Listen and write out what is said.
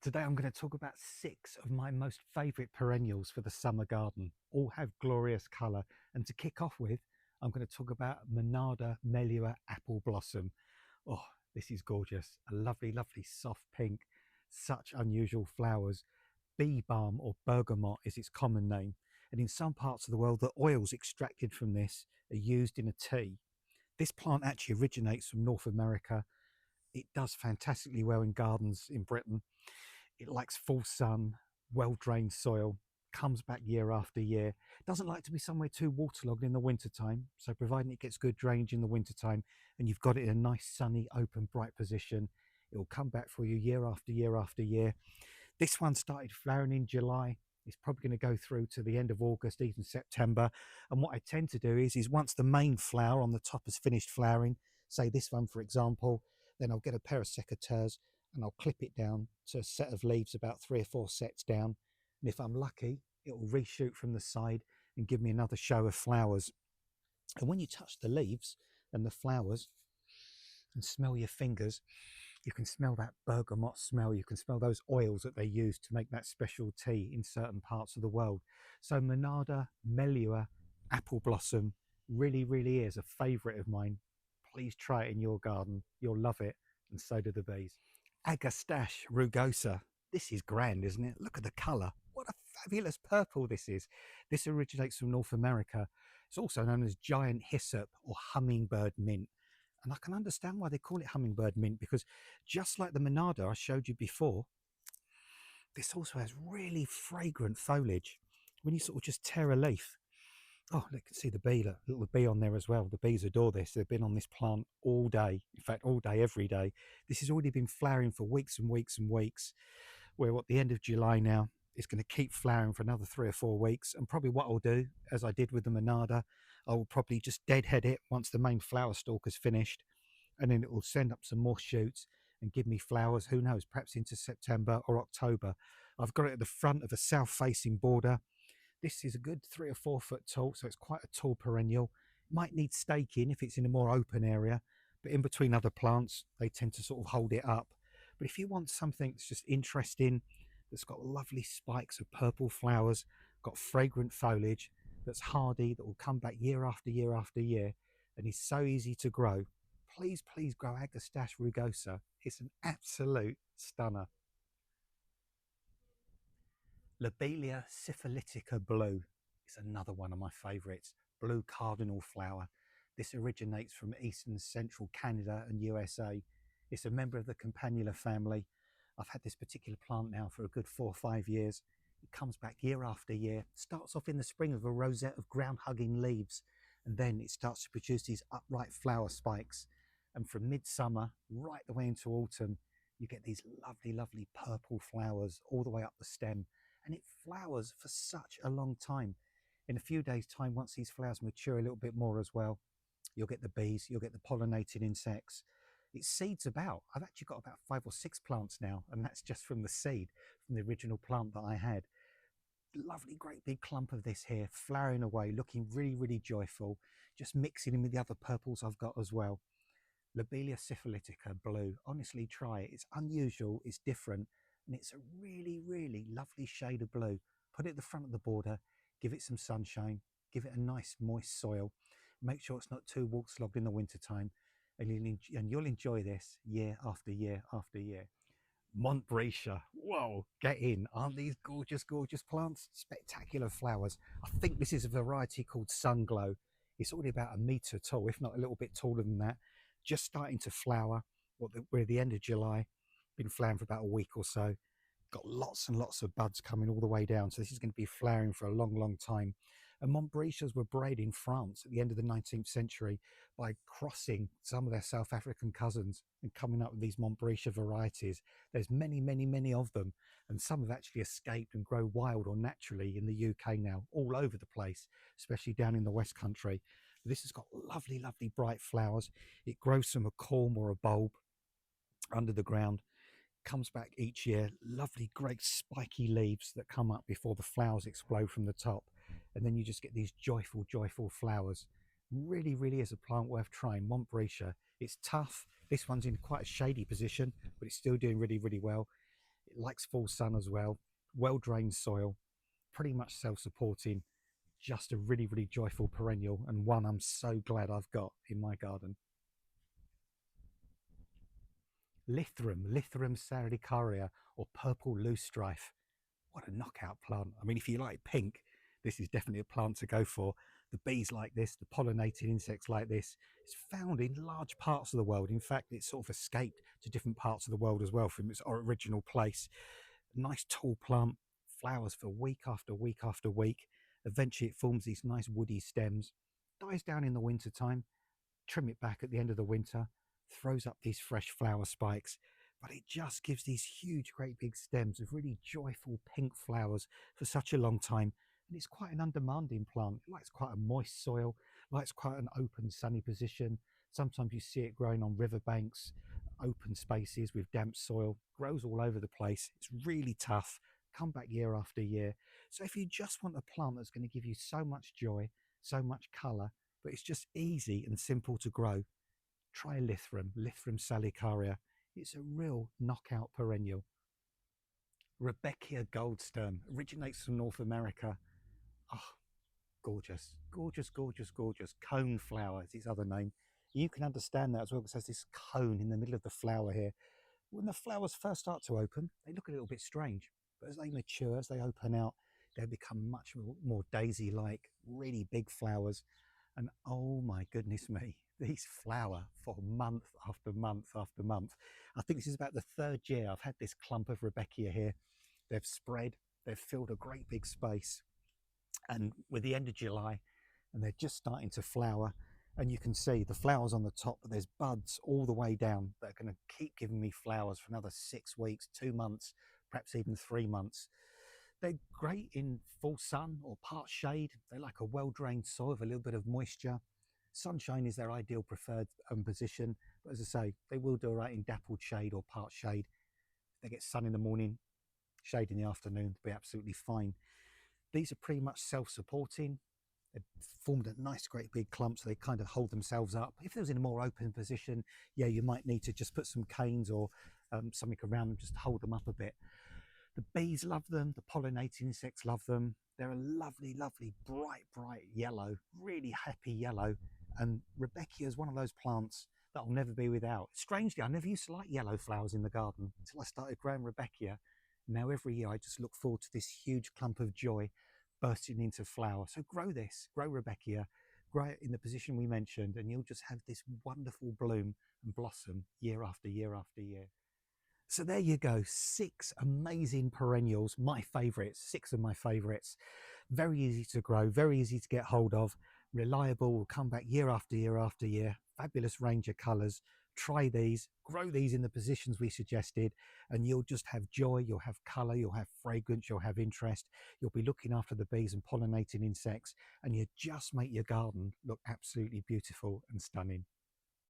Today I'm going to talk about 6 of my most favourite perennials for the summer garden. All have glorious colour, and to kick off with, I'm going to talk about Manard Mela apple blossom. Oh, this is gorgeous. A lovely, lovely soft pink, such unusual flowers. Bee balm or bergamot is its common name, and in some parts of the world the oils extracted from this are used in a tea. This plant actually originates from North America. It does fantastically well in gardens in Britain. It likes full sun, well-drained soil, comes back year after year. It doesn't like to be somewhere too waterlogged in the wintertime, so providing it gets good drainage in the wintertime and you've got it in a nice sunny, open, bright position, it will come back for you year after year after year. This one started flowering in July. It's probably going to go through to the end of August, even September. And what I tend to do is once the main flower on the top has finished flowering, say this one for example, then I'll get a pair of secateurs and I'll clip it down to a set of leaves about 3 or 4 sets down. And if I'm lucky, it will reshoot from the side and give me another show of flowers. And when you touch the leaves and the flowers and smell your fingers, you can smell that bergamot smell. You can smell those oils that they use to make that special tea in certain parts of the world. So Manard Mela apple blossom really, really is a favourite of mine. Please try it in your garden. You'll love it, and so do the bees. Agave Rugosa. This is grand, isn't it? Look at the colour. What a fabulous purple this is. This originates from North America. It's also known as giant hyssop or hummingbird mint. And I can understand why they call it hummingbird mint, because just like the Manard I showed you before, this also has really fragrant foliage. When you sort of just tear a leaf, oh, you can see the bee, look, little bee on there as well. The bees adore this. They've been on this plant all day. In fact, all day, every day. This has already been flowering for weeks and weeks and weeks. We're at the end of July now. It's going to keep flowering for another 3 or 4 weeks. And probably what I'll do, as I did with the Manard, I will probably just deadhead it once the main flower stalk has finished. And then it will send up some more shoots and give me flowers, who knows, perhaps into September or October. I've got it at the front of a south-facing border. This is a good 3 or 4 foot tall, so it's quite a tall perennial. Might need staking if it's in a more open area, but in between other plants, they tend to sort of hold it up. But if you want something that's just interesting, that's got lovely spikes of purple flowers, got fragrant foliage, that's hardy, that will come back year after year after year, and is so easy to grow, please, please grow Agave Rugosa. It's an absolute stunner. Lobelia syphilitica blue is another one of my favourites. Blue cardinal flower. This originates from eastern central Canada and USA. It's a member of the Campanula family. I've had this particular plant now for a good 4 or 5 years. It comes back year after year. Starts off in the spring with a rosette of ground-hugging leaves, and then it starts to produce these upright flower spikes. And from midsummer right the way into autumn, you get these lovely, lovely purple flowers all the way up the stem. And it flowers for such a long time. In a few days' time, once these flowers mature a little bit more as well, you'll get the bees, you'll get the pollinating insects. It seeds about. I've actually got about 5 or 6 plants now, and that's just from the seed, from the original plant that I had. Lovely, great big clump of this here, flowering away, looking really, really joyful, just mixing in with the other purples I've got as well. Lobelia syphilitica blue. Honestly, try it. It's unusual, it's different, and it's a really, really lovely shade of blue. Put it at the front of the border, give it some sunshine, give it a nice moist soil. Make sure it's not too waterlogged in the wintertime, and you'll enjoy this year after year after year. Montbretia, whoa, get in. Aren't these gorgeous, gorgeous plants? Spectacular flowers. I think this is a variety called Sunglow. It's already about 1 metre tall, if not a little bit taller than that. Just starting to flower. We're at the end of July. Been flowering for about a week or so. Got lots and lots of buds coming all the way down. So this is going to be flowering for a long, long time. And Montbretias were bred in France at the end of the 19th century by crossing some of their South African cousins and coming up with these Montbretia varieties. There's many, many, many of them. And some have actually escaped and grow wild or naturally in the UK now, all over the place, especially down in the West Country. This has got lovely, lovely bright flowers. It grows from a culm or a bulb under the ground, comes back each year. Lovely, great spiky leaves that come up before the flowers explode from the top. And then you just get these joyful, joyful flowers. Really, really is a plant worth trying. Montbretia. It's tough. This one's in quite a shady position, but it's still doing really, really well. It likes full sun as well, well drained soil, pretty much self-supporting. Just a really, really joyful perennial, and one I'm so glad I've got in my garden. Lithum salicaria, or purple loosestrife. What a knockout plant. I mean, if you like pink, this is definitely a plant to go for. The bees like this, the pollinating insects like this. It's found in large parts of the world. In fact, it's sort of escaped to different parts of the world as well from its original place. Nice tall plant, flowers for week after week after week. Eventually it forms these nice woody stems, dies down in the winter time, trim it back at the end of the winter, throws up these fresh flower spikes, but it just gives these huge, great big stems of really joyful pink flowers for such a long time. And it's quite an undemanding plant. It likes quite a moist soil, likes quite an open, sunny position. Sometimes you see it growing on riverbanks, open spaces with damp soil, grows all over the place. It's really tough, come back year after year. So if you just want a plant that's going to give you so much joy, so much colour, but it's just easy and simple to grow, try Lithum salicaria. It's a real knockout perennial. Rebeca Goldstone originates from North America. Oh, gorgeous, gorgeous, gorgeous, gorgeous. Cone flower is its other name. You can understand that as well because there's this cone in the middle of the flower here. When the flowers first start to open, they look a little bit strange, but as they mature, as they open out, they become much more daisy-like, really big flowers. And oh my goodness me, these flower for month after month after month. I think this is about the third year I've had this clump of Rebecca here. They've spread, they've filled a great big space. And we're the end of July and they're just starting to flower. And you can see the flowers on the top, but there's buds all the way down that are going to keep giving me flowers for another 6 weeks, 2 months, perhaps even 3 months. They're great in full sun or part shade. They like a well-drained soil with a little bit of moisture. Sunshine is their ideal preferred position. But as I say, they will do all right in dappled shade or part shade. If they get sun in the morning, shade in the afternoon, they'll be absolutely fine. These are pretty much self-supporting. They've formed a nice great big clump, so they kind of hold themselves up. If they was in a more open position, yeah, you might need to just put some canes or something around them just to hold them up a bit. The bees love them, the pollinating insects love them. They're a lovely, lovely, bright, bright yellow, really happy yellow. And Rebecca is one of those plants that I'll never be without. Strangely, I never used to like yellow flowers in the garden until I started growing Rebecca. Now every year I just look forward to this huge clump of joy bursting into flower. So grow this, grow Rebecca, grow it in the position we mentioned, and you'll just have this wonderful bloom and blossom year after year after year. So there you go, 6 amazing perennials, my favourites, 6 of my favourites. Very easy to grow, very easy to get hold of, reliable, will come back year after year after year, fabulous range of colours. Try these, grow these in the positions we suggested, and you'll just have joy, you'll have colour, you'll have fragrance, you'll have interest, you'll be looking after the bees and pollinating insects, and you just make your garden look absolutely beautiful and stunning.